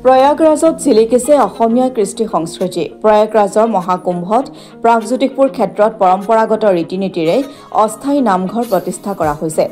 প্ৰয়াগৰাজত জিলিকিছে অসমীয়া কৃষ্টি সংস্কৃতি। প্ৰয়াগৰাজৰ মহাকুম্ভত প্ৰাগজ্যোতিষপুৰ ক্ষেত্ৰত পৰম্পৰাগত ৰীতি-নীতিৰে অস্থায়ী নামঘৰ প্ৰতিষ্ঠা কৰা হৈছে।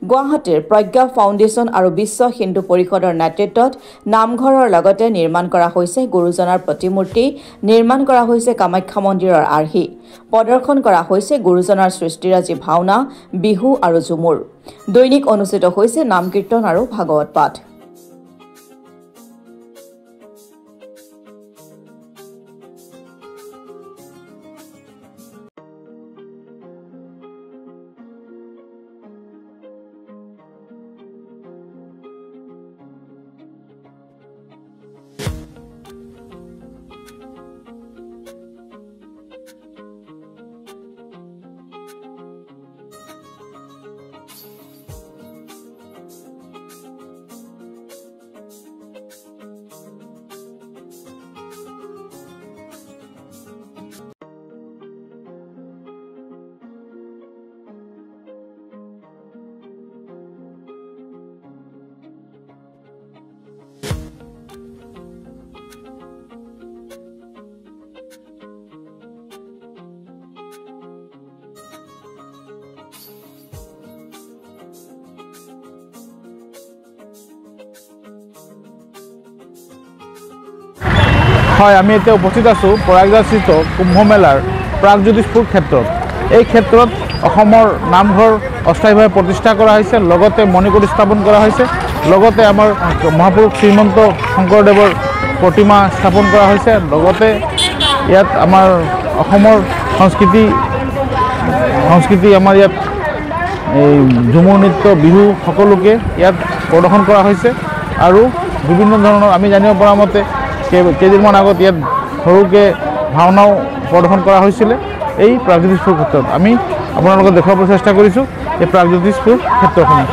গুৱাহাটীৰ প্ৰজ্ঞা ফাউণ্ডেশ্যন আৰু বিশ্ব হিন্দু পৰিষদৰ নেতৃত্বত নামঘৰৰ লগতে নিৰ্মাণ কৰা হৈছে গুৰুজনাৰ প্ৰতিমূৰ্তি, নিৰ্মাণ কৰা হৈছে কামাখ্যা মন্দিৰৰ আৰ্হি, প্ৰদৰ্শন কৰা হৈছে গুৰুজনাৰ সৃষ্টিৰাজি ভাওনা, বিহু আৰু ঝুমুৰ। দৈনিক অনুষ্ঠিত হৈছে নাম কীৰ্তন আৰু ভাগৱত পাঠ। হয়, আমি এতিয়া উপস্থিত আছোঁ প্ৰয়াগৰাজস্থিত কুম্ভ মেলাৰ প্ৰাগজ্যোতিষপুৰ ক্ষেত্ৰত। এই ক্ষেত্ৰত অসমৰ নামঘৰ অস্থায়ীভাৱে প্ৰতিষ্ঠা কৰা হৈছে, লগতে মণিকূট স্থাপন কৰা হৈছে, লগতে আমাৰ মহাপুৰুষ শ্ৰীমন্ত শংকৰদেৱৰ প্ৰতিমা স্থাপন কৰা হৈছে, লগতে ইয়াত আমাৰ অসমৰ সংস্কৃতি আমাৰ ইয়াত এই ঝুমুৰ নৃত্য, বিহু সকলোকে ইয়াত প্ৰদৰ্শন কৰা হৈছে। আৰু বিভিন্ন ধৰণৰ আমি জানিব পৰা মতে কেইদিনমান আগত ইয়াত সৰুকৈ ভাওনাও প্ৰদৰ্শন কৰা হৈছিলে। এই প্ৰাগজ্যোতিষপুৰ ক্ষেত্ৰত আমি আপোনালোকক দেখুৱাবলৈ চেষ্টা কৰিছোঁ এই প্ৰাগজ্যোতিষপুৰ ক্ষেত্ৰখনি।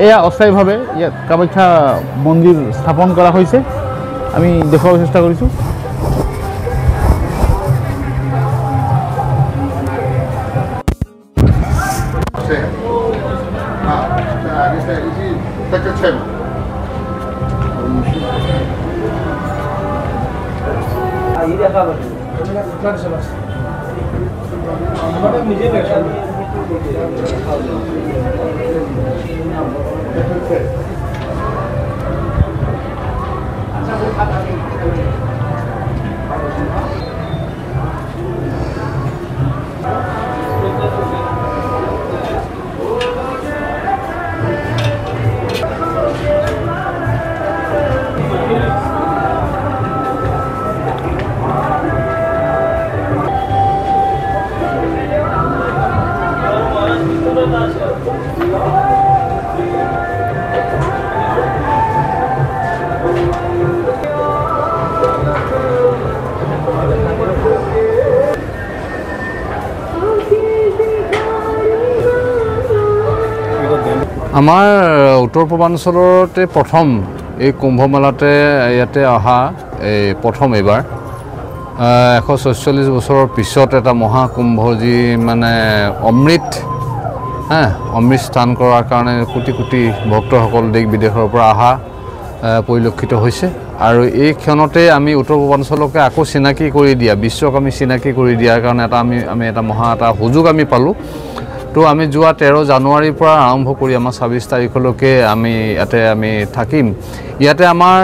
এয়া অস্থায়ীভাৱে ইয়াত কামাখ্যা মন্দিৰ স্থাপন কৰা হৈছে, আমি দেখুৱাবলৈ চেষ্টা কৰিছোঁ। আমাৰ উত্তৰ পূৰ্বাঞ্চলতে প্ৰথম এই কুম্ভ মেলাতে ইয়াতে অহা এই প্ৰথম এবাৰ 146 বছৰৰ পিছত এটা মহাকুম্ভ যি মানে অমৃত অমৃত স্থান কৰাৰ কাৰণে কোটি কোটি ভক্তসকল দেশ বিদেশৰ পৰা অহা পৰিলক্ষিত হৈছে আৰু এই ক্ষণতে আমি উত্তৰ পূৰ্বাঞ্চলকে আকৌ চিনাকি কৰি দিয়া বিশ্বক আমি চিনাকি কৰি দিয়াৰ কাৰণে আমি এটা মহা এটা সুযোগ আমি পালোঁ তো আমি যোৱা 13 জানুৱাৰীৰ পৰা আৰম্ভ কৰি আমাৰ 26 তাৰিখলৈকে আমি ইয়াতে আমি থাকিম ইয়াতে আমাৰ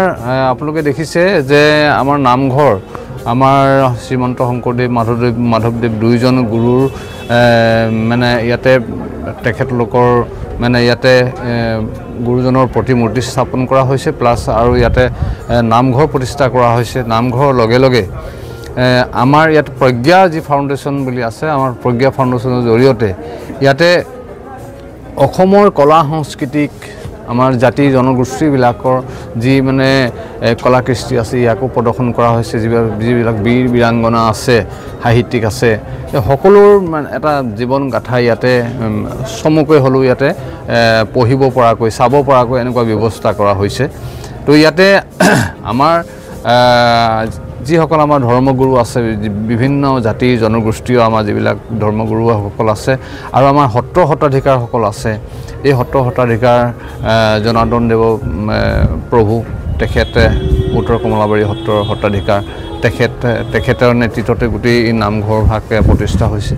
আপোনালোকে দেখিছে যে আমাৰ নামঘৰ আমাৰ শ্ৰীমন্ত শংকৰদেৱ মাধৱদেৱ দুইজন গুৰুৰ মানে ইয়াতে তেখেতলোকৰ মানে ইয়াতে গুৰুজনৰ প্ৰতিমূৰ্তি স্থাপন কৰা হৈছে প্লাছ আৰু ইয়াতে নামঘৰ প্ৰতিষ্ঠা কৰা হৈছে নামঘৰৰ লগে লগে আমাৰ ইয়াত প্ৰজ্ঞা যি ফাউণ্ডেশ্যন বুলি আছে আমাৰ প্ৰজ্ঞা ফাউণ্ডেশ্যনৰ জৰিয়তে ইয়াতে অসমৰ কলা সংস্কৃতিক আমাৰ জাতি জনগোষ্ঠীবিলাকৰ যি মানে কলা কৃষ্টি আছে ইয়াকো প্ৰদৰ্শন কৰা হৈছে যিবিলাক বীৰ বীৰাংগনা আছে সাহিত্যিক আছে সকলোৰ এটা জীৱন গাথা ইয়াতে চমুকৈ হ'লেও ইয়াতে পঢ়িব পৰাকৈ চাব পৰাকৈ এনেকুৱা ব্যৱস্থা কৰা হৈছে তো ইয়াতে আমাৰ যিসকল আমাৰ ধৰ্মগুৰু আছে বিভিন্ন জাতি জনগোষ্ঠীয় আমাৰ যিবিলাক ধৰ্মগুৰুসকল আছে আৰু আমাৰ সত্ৰাধিকাৰসকল আছে এই সত্ৰাধিকাৰ জনাৰ্দন দেৱ প্ৰভু তেখেতে উত্তৰ কমলাবাৰী সত্ৰাধিকাৰ তেখেতৰ নেতৃত্বতে গোটেই নামঘৰ ভাগে প্ৰতিষ্ঠা হৈছে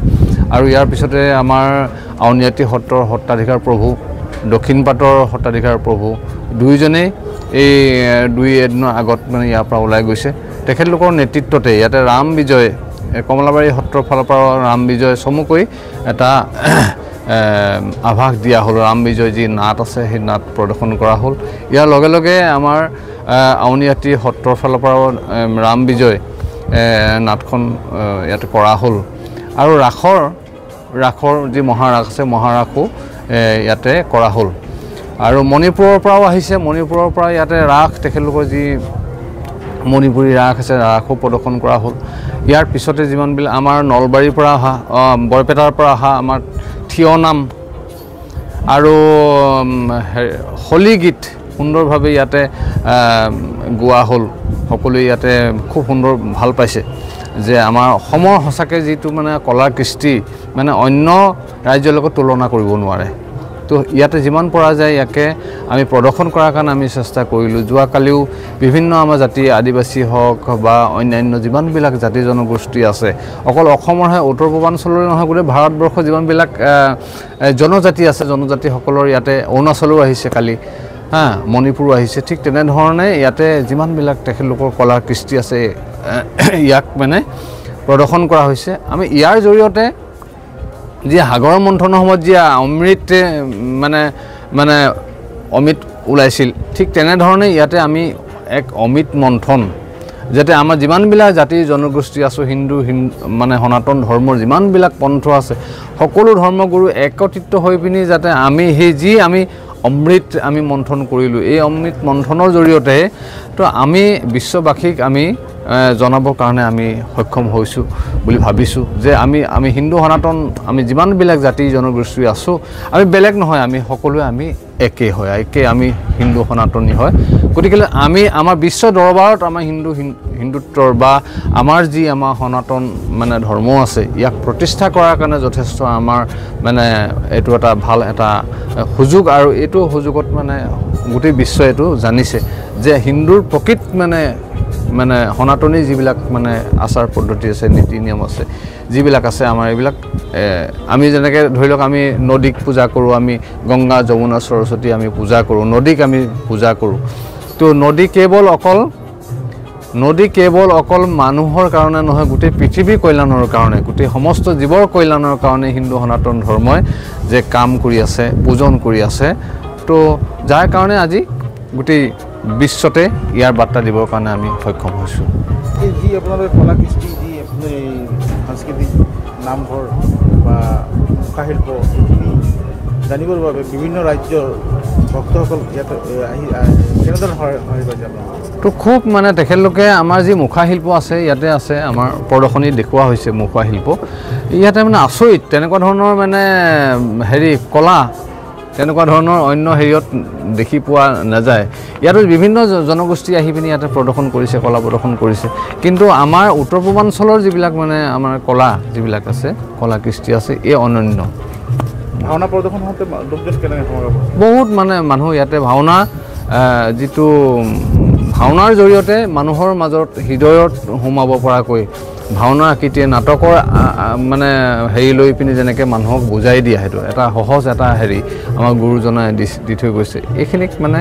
আৰু ইয়াৰ পিছতে আমাৰ আউনীআটী সত্ৰাধিকাৰ প্ৰভু দক্ষিণপাটৰ সত্ৰাধিকাৰ প্ৰভু দুইজনেই এই দুই এদিনৰ আগত মানে ইয়াৰ পৰা ওলাই গৈছে তেখেতলোকৰ নেতৃত্বতে ইয়াতে ৰাম বিজয় কমলাবাৰী সত্ৰৰ ফালৰ পৰা ৰাম বিজয় চমুকৈ এটা আভাস দিয়া হ'ল ৰাম বিজয় যি নাট আছে সেই নাট প্ৰদৰ্শন কৰা হ'ল ইয়াৰ লগে লগে আমাৰ আউনীআটী সত্ৰৰ ফালৰ পৰা ৰাম বিজয় নাটখন ইয়াতে কৰা হ'ল আৰু ৰাসৰ যি মহাৰাস আছে মহাৰাসো ইয়াতে কৰা হ'ল আৰু মণিপুৰৰ পৰাও আহিছে মণিপুৰৰ পৰা ইয়াতে ৰাস তেখেতলোকৰ যি মণিপুৰী ৰাস আছে ৰাসো প্ৰদৰ্শন কৰা হ'ল ইয়াৰ পিছতে যিমানবিলাক আমাৰ নলবাৰীৰ পৰা অহা বৰপেটাৰ পৰা অহা আমাৰ থিয় নাম আৰু হোলী গীত সুন্দৰভাৱে ইয়াতে গোৱা হ'ল সকলোৱে ইয়াতে খুব সুন্দৰ ভাল পাইছে যে আমাৰ অসমৰ সঁচাকৈ যিটো মানে কলা কৃষ্টি মানে অন্য ৰাজ্যৰ লগত তুলনা কৰিব নোৱাৰে তো ইয়াতে যিমান পৰা যায় ইয়াকে আমি প্ৰদৰ্শন কৰাৰ কাৰণে আমি চেষ্টা কৰিলোঁ যোৱাকালিও বিভিন্ন আমাৰ জাতি আদিবাসী হওক বা অন্যান্য যিমানবিলাক জাতি জনগোষ্ঠী আছে অকল অসমৰহে উত্তৰ পূৰ্বাঞ্চলৰে নহয় গোটেই ভাৰতবৰ্ষৰ যিমানবিলাক জনজাতি আছে জনজাতিসকলৰ ইয়াতে অৰুণাচলো আহিছে কালি মণিপুৰো আহিছে ঠিক তেনেধৰণে ইয়াতে যিমানবিলাক তেখেতলোকৰ কলা কৃষ্টি আছে ইয়াক মানে প্ৰদৰ্শন কৰা হৈছে আমি ইয়াৰ জৰিয়তে যি সাগৰ মন্থনৰ সময়ত যি অমৃত মানে অমৃত ওলাইছিল ঠিক তেনেধৰণে ইয়াতে আমি এক অমৃত মন্থন যাতে আমাৰ যিমানবিলাক জাতি জনগোষ্ঠী আছে হিন্দু মানে সনাতন ধৰ্মৰ যিমানবিলাক পন্থ আছে সকলো ধৰ্মগুৰু একত্ৰিত হৈ পিনি যাতে আমি সেই যি আমি অমৃত আমি মন্থন কৰিলোঁ এই অমৃত মন্থনৰ জৰিয়তে তো আমি বিশ্ববাসীক আমি জনাবৰ কাৰণে আমি সক্ষম হৈছোঁ বুলি ভাবিছোঁ যে আমি হিন্দু সনাতন আমি যিমানবিলাক জাতি জনগোষ্ঠী আছোঁ আমি বেলেগ নহয় আমি সকলোৱে আমি একে হয় আমি হিন্দু সনাতনী হয় গতিকে আমি আমাৰ বিশ্ব দৰবাৰত আমাৰ হিন্দুত্বৰ বা আমাৰ যি আমাৰ সনাতন মানে ধৰ্ম আছে ইয়াক প্ৰতিষ্ঠা কৰাৰ কাৰণে যথেষ্ট আমাৰ মানে এইটো এটা ভাল এটা সুযোগ আৰু এইটো সুযোগত মানে গোটেই বিশ্বই এইটো জানিছে যে হিন্দুৰ প্ৰকৃত মানে সনাতনী যিবিলাক মানে আচাৰ পদ্ধতি আছে নীতি নিয়ম আছে যিবিলাক আছে আমাৰ এইবিলাক আমি যেনেকৈ ধৰি লওক আমি নদীক পূজা কৰোঁ আমি গংগা যমুনা সৰস্বতী আমি পূজা কৰোঁ নদীক আমি পূজা কৰোঁ তো নদী কেৱল অকল মানুহৰ কাৰণে নহয় গোটেই পৃথিৱীৰ কল্যাণৰ কাৰণে গোটেই সমস্ত জীৱৰ কল্যাণৰ কাৰণে হিন্দু সনাতন ধৰ্মই যে কাম কৰি আছে পূজন কৰি আছে তো যাৰ কাৰণে আজি গোটেই বিশ্বতে ইয়াৰ বাৰ্তা দিবৰ কাৰণে আমি সক্ষম হৈছোঁ এই যি আপোনালোকে কলা কৃষ্টি যি আপুনি সাংস্কৃতিক নামঘৰ বা মুখাশিল্প এইখিনি জানিবৰ বাবে বিভিন্ন ৰাজ্যৰ ভক্তসকল ইয়াত আহি কেনেধৰণৰ সহায় পাইছে আপোনালোকে তো খুব মানে তেখেতলোকে আমাৰ যি মুখাশিল্প আছে ইয়াতে আছে আমাৰ প্ৰদৰ্শনী দেখুওৱা হৈছে মুখাশিল্প ইয়াতে মানে আচৰিত তেনেকুৱা ধৰণৰ মানে কলা তেনেকুৱা ধৰণৰ অন্য হেৰিয়ত দেখি পোৱা নাযায় ইয়াতো বিভিন্ন জনগোষ্ঠী আহি পিনি ইয়াতে প্ৰদৰ্শন কৰিছে কলা প্ৰদৰ্শন কৰিছে কিন্তু আমাৰ উত্তৰ পূৰ্বাঞ্চলৰ যিবিলাক মানে আমাৰ কলা যিবিলাক আছে কলা কৃষ্টি আছে এই অনন্য ভাওনা প্ৰদৰ্শন হওঁতে লোকজন কেনেকৈ সমাগম বহুত মানে মানুহ ইয়াতে ভাওনা যিটো ভাওনাৰ জৰিয়তে মানুহৰ মাজত হৃদয়ত সোমাব পৰাকৈ ভাওনা আকৃতিয়ে নাটকৰ মানে হেৰি লৈ পিনি যেনেকৈ মানুহক বুজাই দিয়া সেইটো এটা সহজ এটা হেৰি আমাৰ গুৰুজনাই দি থৈ গৈছে এইখিনিক মানে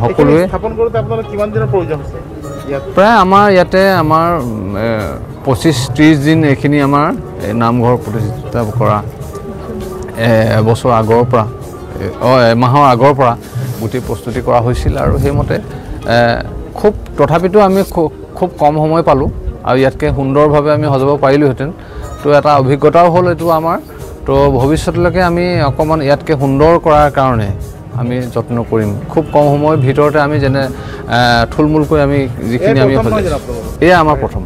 সকলোৱে স্থাপন কৰোঁতে আপোনালোক কিমান দিনৰ প্ৰয়োজন হৈছে প্ৰায় আমাৰ ইয়াতে আমাৰ 25-30 দিন এইখিনি আমাৰ নামঘৰ প্ৰতিষ্ঠা কৰা এবছৰ আগৰ পৰা এমাহৰ আগৰ পৰা গোটেই প্ৰস্তুতি কৰা হৈছিল আৰু সেইমতে খুব তথাপিতো আমি খুব কম সময় পালোঁ আৰু ইয়াতকৈ সুন্দৰভাৱে আমি সজাব পাৰিলোহেঁতেন তো এটা অভিজ্ঞতাও হ'ল এইটো আমাৰ তো ভৱিষ্যতলৈকে আমি অকণমান ইয়াতকৈ সুন্দৰ কৰাৰ কাৰণে আমি যত্ন কৰিম খুব কম সময়ৰ ভিতৰতে আমি যেনে থুলমূলকৈ আমি যিখিনি আমি এয়া আমাৰ প্ৰথম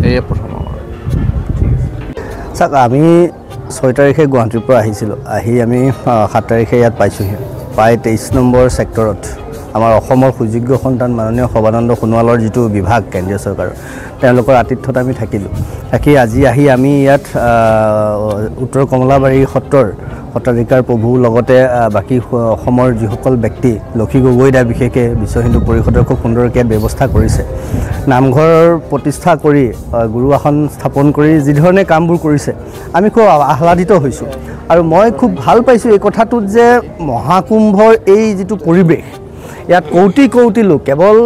এয়া প্ৰথম আমাৰ চাওক আমি 6 তাৰিখে গুৱাহাটীৰ পৰা আহিছিলোঁ আহি আমি 7 তাৰিখে ইয়াত পাইছোঁহি প্ৰায় 23 নম্বৰ ছেক্টৰত আমাৰ অসমৰ সুযোগ্য সন্তান মাননীয় সৰ্বানন্দ সোণোৱালৰ যিটো বিভাগ কেন্দ্ৰীয় চৰকাৰৰ তেওঁলোকৰ আতিথ্যত আমি থাকিলোঁ থাকি আজি আহি আমি ইয়াত উত্তৰ কমলাবাৰী সত্ৰৰ সত্ৰাধিকাৰ প্ৰভুৰ লগতে বাকী অসমৰ যিসকল ব্যক্তি লক্ষী গগৈদা বিশেষকৈ বিশ্ব হিন্দু পৰিষদৰ খুব সুন্দৰকৈ ব্যৱস্থা কৰিছে নামঘৰৰ প্ৰতিষ্ঠা কৰি গুৰু আসন স্থাপন কৰি যিধৰণে কামবোৰ কৰিছে আমি খুব আহ্লাদিত হৈছোঁ আৰু মই খুব ভাল পাইছোঁ এই কথাটোত যে মহাকুম্ভৰ এই যিটো পৰিৱেশ ইয়াত কৌটি লোক কেৱল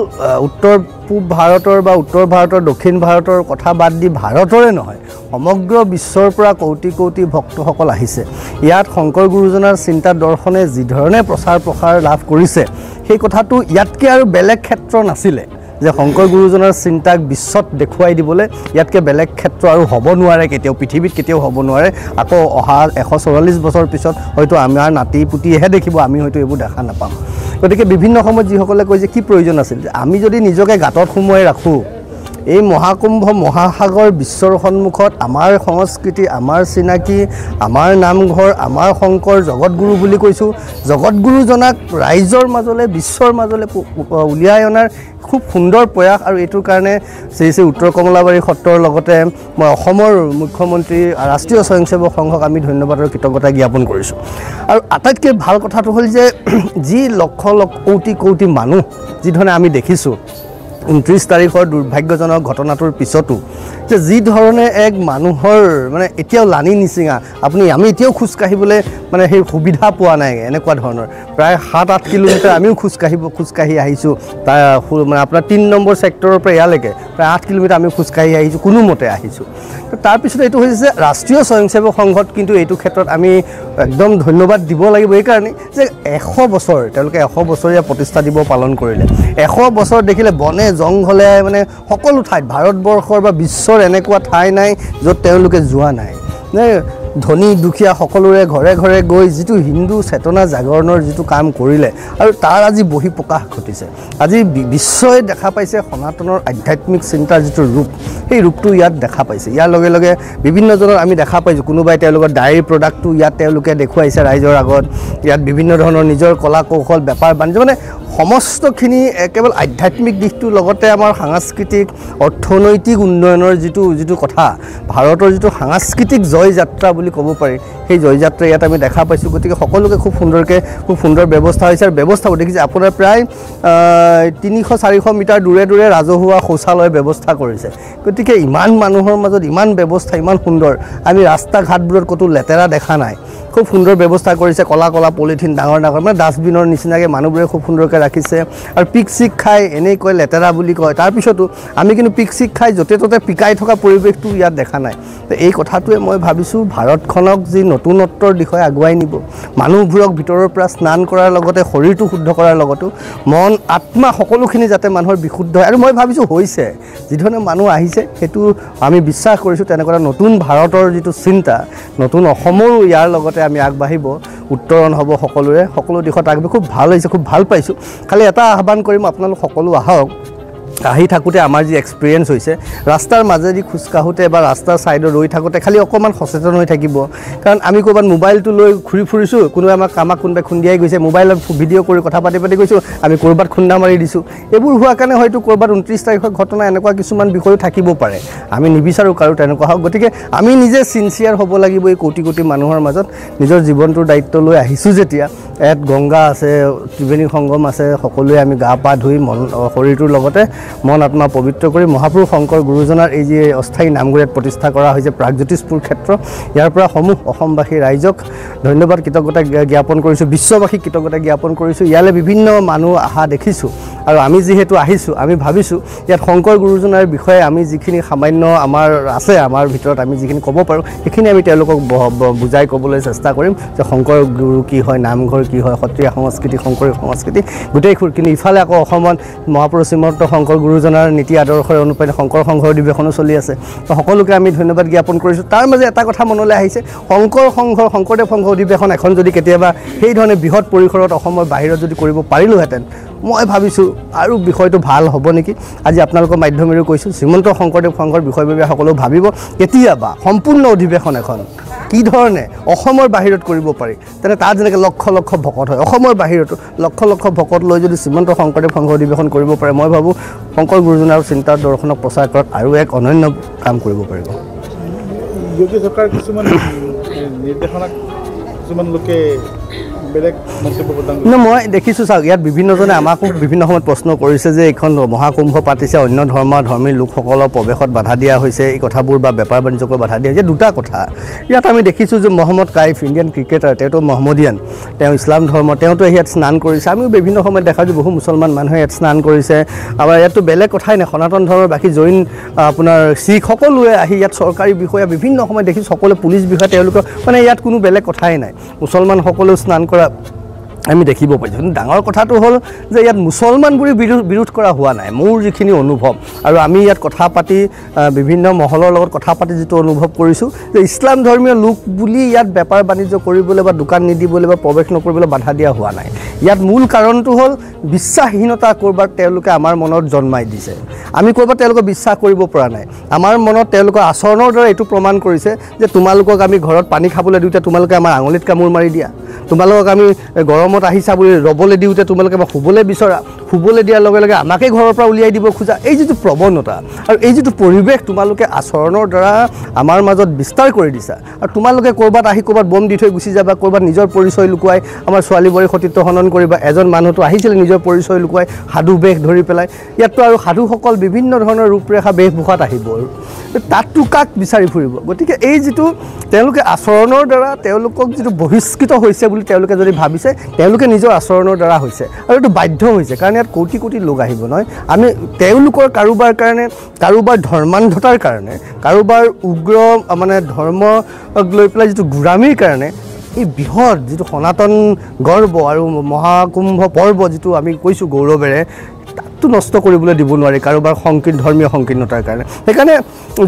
উত্তৰ পূব ভাৰতৰ বা উত্তৰ ভাৰতৰ দক্ষিণ ভাৰতৰ কথা বাদ দি ভাৰতৰে নহয় সমগ্ৰ বিশ্বৰ পৰা কৌটি ভক্তসকল আহিছে ইয়াত শংকৰ গুৰুজনাৰ চিন্তা দৰ্শনে যিধৰণে প্ৰচাৰ প্ৰসাৰ লাভ কৰিছে সেই কথাটো ইয়াতকৈ আৰু বেলেগ ক্ষেত্ৰ নাছিলে যে শংকৰ গুৰুজনাৰ চিন্তাক বিশ্বত দেখুৱাই দিবলৈ ইয়াতকৈ বেলেগ ক্ষেত্ৰ আৰু হ'ব নোৱাৰে কেতিয়াও পৃথিৱীত কেতিয়াও হ'ব নোৱাৰে আকৌ অহা 144 বছৰ পিছত হয়তো আমাৰ নাতি পুতিহে দেখিব আমি হয়তো এইবোৰ দেখা নাপাম গতিকে বিভিন্ন সময়ত যিসকলে কয় যে কি প্ৰয়োজন আছিল যে আমি যদি নিজকে গাঁতত সোমোৱাই ৰাখোঁ এই মহাকুম্ভ মহাসাগৰ বিশ্বৰ সন্মুখত আমাৰ সংস্কৃতি আমাৰ চিনাকি আমাৰ নামঘৰ আমাৰ শংকৰ জগতগুৰু বুলি কৈছোঁ জগতগুৰুজনাক ৰাইজৰ মাজলৈ বিশ্বৰ মাজলৈ উলিয়াই অনাৰ খুব সুন্দৰ প্ৰয়াস আৰু এইটোৰ কাৰণে শ্ৰী উত্তৰ কমলাবাৰী সত্ৰৰ লগতে মই অসমৰ মুখ্যমন্ত্ৰী ৰাষ্ট্ৰীয় স্বয়ংসেৱক সংঘক আমি ধন্যবাদ আৰু কৃতজ্ঞতা জ্ঞাপন কৰিছোঁ আৰু আটাইতকৈ ভাল কথাটো হ'ল যে যি লক্ষ কৌটি মানুহ যিধৰণে আমি দেখিছোঁ 29 তাৰিখৰ দুৰ্ভাগ্যজনক ঘটনাটোৰ পিছতো যে যি ধৰণে এক মানুহৰ মানে এতিয়াও লানি নিচিঙা আমি এতিয়াও খোজকাঢ়িবলৈ মানে সেই সুবিধা পোৱা নাই এনেকুৱা ধৰণৰ প্ৰায় 7-8 কিলোমিটাৰ আমিও খোজকাঢ়ি আহিছোঁ তাৰ মানে আপোনাৰ 3 নম্বৰ ছেক্টৰৰ পৰা ইয়ালৈকে প্ৰায় 8 কিলোমিটাৰ আমি খোজকাঢ়ি আহিছোঁ কোনোমতে আহিছোঁ তো তাৰপিছত এইটো হৈছে যে ৰাষ্ট্ৰীয় স্বয়ংসেৱক সংঘত কিন্তু এইটো ক্ষেত্ৰত আমি একদম ধন্যবাদ দিব লাগিব এইকাৰণে যে 100 বছৰ তেওঁলোকে 100 বছৰীয়া প্ৰতিষ্ঠা দিৱস পালন কৰিলে 100 বছৰ দেখিলে বনে জংঘলে মানে সকলো ঠাইত ভাৰতবৰ্ষৰ বা বিশ্বৰ এনেকুৱা ঠাই নাই য'ত তেওঁলোকে যোৱা নাই ধনী দুখীয়া সকলোৰে ঘৰে ঘৰে গৈ যিটো হিন্দু চেতনা জাগৰণৰ যিটো কাম কৰিলে আৰু তাৰ আজি বহিঃপ্ৰকাশ ঘটিছে আজি বিশ্বই দেখা পাইছে সনাতনৰ আধ্যাত্মিক চিন্তাৰ যিটো ৰূপ সেই ৰূপটো ইয়াত দেখা পাইছে ইয়াৰ লগে লগে বিভিন্নজনৰ আমি দেখা পাইছোঁ কোনোবাই তেওঁলোকৰ ডায়েৰী প্ৰডাক্টটো ইয়াত তেওঁলোকে দেখুৱাইছে ৰাইজৰ আগত ইয়াত বিভিন্ন ধৰণৰ নিজৰ কলা কৌশল বেপাৰ বাণিজ্য মানে সমস্তখিনি কেৱল আধ্যাত্মিক দিশটোৰ লগতে আমাৰ সাংস্কৃতিক অৰ্থনৈতিক উন্নয়নৰ যিটো কথা ভাৰতৰ যিটো সাংস্কৃতিক জয় যাত্ৰা বুলি ক'ব পাৰি সেই জয় যাত্ৰা ইয়াত আমি দেখা পাইছোঁ গতিকে সকলোকে খুব সুন্দৰ ব্যৱস্থা হৈছে আৰু ব্যৱস্থাও দেখিছে আপোনাৰ প্ৰায় 300-400 মিটাৰ দূৰে ৰাজহুৱা শৌচালয় ব্যৱস্থা কৰিছে গতিকে ইমান মানুহৰ মাজত ইমান ব্যৱস্থা ইমান সুন্দৰ আমি ৰাস্তা ঘাটবোৰত ক'তো লেতেৰা দেখা নাই খুব সুন্দৰ ব্যৱস্থা কৰিছে কলা পলিথিন ডাঙৰ মানে ডাষ্টবিনৰ নিচিনাকৈ মানুহবোৰে খুব সুন্দৰকৈ ৰাখিছে আৰু পিক খাই এনেই কয় লেতেৰা বুলি কয় তাৰপিছতো আমি কিন্তু পিক খাই য'তে ত'তে পিকাই থকা পৰিৱেশটো ইয়াত দেখা নাই তো এই কথাটোৱে মই ভাবিছোঁ ভাৰতখনক যি নতুনত্বৰ দিশে আগুৱাই নিব মানুহবোৰক ভিতৰৰ পৰা স্নান কৰাৰ লগতে শৰীৰটো শুদ্ধ কৰাৰ লগতো মন আত্মা সকলোখিনি যাতে মানুহৰ বিশুদ্ধ হয় আৰু মই ভাবিছোঁ হৈছে যিধৰণে মানুহ আহিছে সেইটো আমি বিশ্বাস কৰিছোঁ তেনেকুৱা নতুন ভাৰতৰ যিটো চিন্তা নতুন অসমৰো ইয়াৰ লগতে আমি আগবাঢ়িব উত্তৰণ হ'ব সকলো দিশত আগবাঢ়ি খুব ভাল হৈছে খুব ভাল পাইছোঁ খালি এটা আহ্বান কৰিম আপোনালোক সকলো আহক আহি থাকোঁতে আমাৰ যি এক্সপিৰিয়েঞ্চ হৈছে ৰাস্তাৰ মাজেদি খোজকাঢ়োঁতে বা ৰাস্তাৰ ছাইডত ৰৈ থাকোঁতে খালি অকণমান সচেতন হৈ থাকিব কাৰণ আমি ক'ৰবাত মোবাইলটো লৈ ঘূৰি ফুৰিছোঁ কোনোবাই কোনোবাই খুন্দিয়াই গৈছে মোবাইলত ভিডিঅ' কৰি কথা পাতি গৈছোঁ আমি ক'ৰবাত খুন্দা মাৰি দিছোঁ এইবোৰ হোৱাৰ কাৰণে হয়তো ক'ৰবাত 29 তাৰিখৰ ঘটনা এনেকুৱা কিছুমান বিষয়ো থাকিব পাৰে আমি নিবিচাৰোঁ কাৰো তেনেকুৱা হওক গতিকে আমি নিজে ছিনচিয়াৰ হ'ব লাগিব এই কোটি মানুহৰ মাজত নিজৰ জীৱনটোৰ দায়িত্ব লৈ আহিছোঁ যেতিয়া ইয়াত গংগা আছে, ত্ৰিবেণী সংগম আছে, সকলোৱে আমি গা পা ধুই শৰীৰটোৰ লগতে মন আত্মা পবিত্ৰ কৰি মহাপুৰুষ শংকৰ গুৰুজনাৰ এই যে অস্থায়ী নামঘৰ ইয়াত প্ৰতিষ্ঠা কৰা হৈছে প্ৰাগজ্যোতিষপুৰ ক্ষেত্ৰ, ইয়াৰ পৰা সমূহ অসমবাসী ৰাইজক ধন্যবাদ কৃতজ্ঞতা জ্ঞাপন কৰিছোঁ, বিশ্ববাসীক কৃতজ্ঞতা জ্ঞাপন কৰিছোঁ। ইয়ালৈ বিভিন্ন মানুহ অহা দেখিছোঁ আৰু আমি যিহেতু আহিছোঁ আমি ভাবিছোঁ ইয়াত শংকৰ গুৰুজনাৰ বিষয়ে আমি যিখিনি সামান্য আমাৰ আছে, আমাৰ ভিতৰত আমি যিখিনি ক'ব পাৰোঁ সেইখিনি আমি তেওঁলোকক বুজাই ক'বলৈ চেষ্টা কৰিম যে শংকৰ গুৰু কি হয়, নামঘৰ কি হয়, সত্ৰীয়া সংস্কৃতি, শংকৰী সংস্কৃতি গোটেইবোৰ। কিন্তু ইফালে আকৌ অসমত মহাপুৰুষ শ্ৰীমন্ত শংকৰ গুৰুজনাৰ নীতি আদৰ্শৰ অনুপাতে শংকৰ সংঘৰ অধিৱেশনো চলি আছে। তো সকলোকে আমি ধন্যবাদ জ্ঞাপন কৰিছোঁ। তাৰ মাজে এটা কথা মনলৈ আহিছে, শংকৰ সংঘৰ শংকৰদেৱ সংঘৰ অধিৱেশন এখন যদি কেতিয়াবা সেইধৰণে বৃহৎ পৰিসৰত অসমৰ বাহিৰত যদি কৰিব পাৰিলোহেঁতেন মই ভাবিছোঁ আৰু বিষয়টো ভাল হ'ব নেকি। আজি আপোনালোকৰ মাধ্যমেৰেও কৈছোঁ শ্ৰীমন্ত শংকৰদেৱ সংঘৰ বিষয়ববীয়াসকলেও ভাবিব কেতিয়াবা সম্পূৰ্ণ অধিৱেশন এখন কি ধৰণে অসমৰ বাহিৰত কৰিব পাৰি। তেনে তাত যেনেকৈ লক্ষ লক্ষ ভকত হয়, অসমৰ বাহিৰতো লক্ষ লক্ষ ভকত লৈ যদি শ্ৰীমন্ত শংকৰদেৱ সংঘ অধিৱেশন কৰিব পাৰে মই ভাবোঁ শংকৰ গুৰুজনাৰ চিন্তা দৰ্শনক প্ৰচাৰ কৰাত আৰু এক অনন্য কাম কৰিব পাৰিব। যোগী চৰকাৰ কিছুমান নিৰ্দেশনা কিছুমান লোকে বেলেগ মন্তব্য প্ৰদান কৰিছে। মই দেখিছোঁ চাওক, ইয়াত বিভিন্নজনে আমাকো বিভিন্ন সময়ত প্ৰশ্ন কৰিছে যে এইখন মহাকুম্ভ পাতিছে, অন্য ধৰ্মী লোকসকলৰ প্ৰৱেশত বাধা দিয়া হৈছে, এই কথাবোৰ বা বেপাৰ বাণিজ্যকৈ বাধা দিয়া হৈছে। দুটা কথা ইয়াত আমি দেখিছোঁ যে মহম্মদ কাইফ ইণ্ডিয়ান ক্ৰিকেটাৰ, তেওঁতো মহম্মদিয়ান, তেওঁ ইছলাম ধৰ্ম, তেওঁতো ইয়াত স্নান কৰিছে। আমিও বিভিন্ন সময়ত দেখা যে বহু মুছলমান মানুহে ইয়াত স্নান কৰিছে। আমাৰ ইয়াততো বেলেগ কথাই নাই, সনাতন ধৰ্মৰ বাকী জৈন আপোনাৰ শিখ সকলোৱে আহি ইয়াত চৰকাৰী বিষয়া বিভিন্ন সময়ত দেখিছোঁ সকলোৱে পুলিচ বিষয়া, তেওঁলোকৰ মানে ইয়াত কোনো বেলেগ কথাই নাই, মুছলমানসকলেও স্নান কৰা আমি দেখিব পাইছোঁ। কিন্তু ডাঙৰ কথাটো হ'ল যে ইয়াত মুছলমানবোৰে বিৰোধ কৰা হোৱা নাই। মোৰ যিখিনি অনুভৱ আৰু আমি ইয়াত কথা পাতি বিভিন্ন মহলৰ লগত কথা পাতি যিটো অনুভৱ কৰিছোঁ যে ইছলাম ধৰ্মীয় লোক বুলি ইয়াত বেপাৰ বাণিজ্য কৰিবলৈ বা দোকান নিদিবলৈ বা প্ৰৱেশ নকৰিবলৈ বাধা দিয়া হোৱা নাই। ইয়াত মূল কাৰণটো হ'ল বিশ্বাসহীনতা ক'ৰবাত তেওঁলোকে আমাৰ মনত জন্মাই দিছে। আমি ক'ৰবাত তেওঁলোকক বিশ্বাস কৰিব পৰা নাই। আমাৰ মনত তেওঁলোকৰ আচৰণৰ দ্বাৰা এইটো প্ৰমাণ কৰিছে যে তোমালোকক আমি ঘৰত পানী খাবলৈ দিওঁতে তোমালোকে আমাৰ আঙুলিত কামোৰ মাৰি দিয়া, তোমালোকক আমি গৰমত আহিছা বুলি ৰ'বলৈ দিওঁতে তোমালোকে আমাক শুবলৈ বিচৰা, শুবলৈ দিয়াৰ লগে লগে আমাকে ঘৰৰ পৰা উলিয়াই দিব খোজা, এই যিটো প্ৰৱণতা আৰু এই যিটো পৰিৱেশ তোমালোকে আচৰণৰ দ্বাৰা আমাৰ মাজত বিস্তাৰ কৰি দিছা। আৰু তোমালোকে ক'ৰবাত আহি ক'ৰবাত বম দি থৈ গুচি যাবা, ক'ৰবাত নিজৰ পৰিচয় লুকুৱাই আমাৰ ছোৱালী বোৱাৰীৰ সতীত্ব হনন কৰিবা। এজন মানুহতো আহিছিলে নিজৰ পৰিচয় লুকুৱাই সাধু বেশ ধৰি পেলাই, ইয়াততো আৰু সাধুসকল বিভিন্ন ধৰণৰ ৰূপৰেখা বেশভূষাত আহিব, তাততো কাক বিচাৰি ফুৰিব। গতিকে এই যিটো তেওঁলোকে আচৰণৰ দ্বাৰা তেওঁলোকক যিটো বহিষ্কৃত হৈছে বুলি তেওঁলোকে যদি ভাবিছে, তেওঁলোকে নিজৰ আচৰণৰ দ্বাৰা হৈছে আৰু এইটো বাধ্য হৈছে। কাৰণ ইয়াত কোটি কোটি লোক আহিব নহয়, আমি তেওঁলোকৰ কাৰোবাৰ কাৰণে, কাৰোবাৰ ধৰ্মান্ধতাৰ কাৰণে, কাৰোবাৰ উগ্ৰ মানে ধৰ্মক লৈ পেলাই যিটো গোড়ামীৰ কাৰণে এই বৃহৎ যিটো সনাতন গৰ্ব আৰু মহাকুম্ভ পৰ্ব যিটো আমি কৈছোঁ গৌৰৱেৰে, তাকতো নষ্ট কৰিবলৈ দিব নোৱাৰি কাৰোবাৰ ধৰ্মীয় সংকীৰ্ণতাৰ কাৰণে। সেইকাৰণে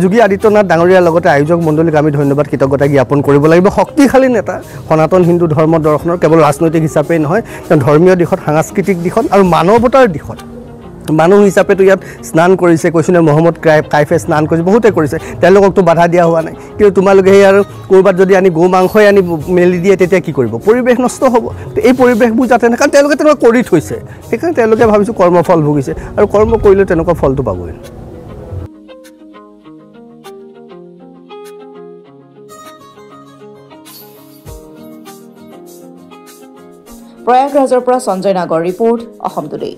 যোগী আদিত্যনাথ ডাঙৰীয়াৰ লগতে আয়োজক মণ্ডলীক আমি ধন্যবাদ কৃতজ্ঞতা জ্ঞাপন কৰিব লাগিব। শক্তিশালী নেতা সনাতন হিন্দু ধৰ্ম দৰ্শনৰ কেৱল ৰাজনৈতিক হিচাপেই নহয়, তেওঁ ধৰ্মীয় দিশত, সাংস্কৃতিক দিশত আৰু মানৱতাৰ দিশত মানুহ হিচাপেতো ইয়াত স্নান কৰিছে। কৈছোঁ নে মহম্মদ কাইফে স্নান কৰিছে, বহুতে কৰিছে, তেওঁলোককতো বাধা দিয়া হোৱা নাই। কিন্তু তোমালোকে সেই আৰু ক'ৰবাত যদি আনি গৌ মাংসই আনি মেলি দিয়ে তেতিয়া কি কৰিব, পৰিৱেশ নষ্ট হ'ব। এই পৰিৱেশবোৰ যাতে নাই, কাৰণ তেওঁলোকে তেনেকুৱা কৰি থৈছে, সেইকাৰণে তেওঁলোকে ভাবিছোঁ কৰ্মফল ভুগিছে আৰু কৰ্ম কৰিলে তেনেকুৱা ফলটো পাবই। প্ৰয়াগৰাজৰ পৰা সঞ্জয় নাগৰ ৰিপৰ্ট, অসম টুডে।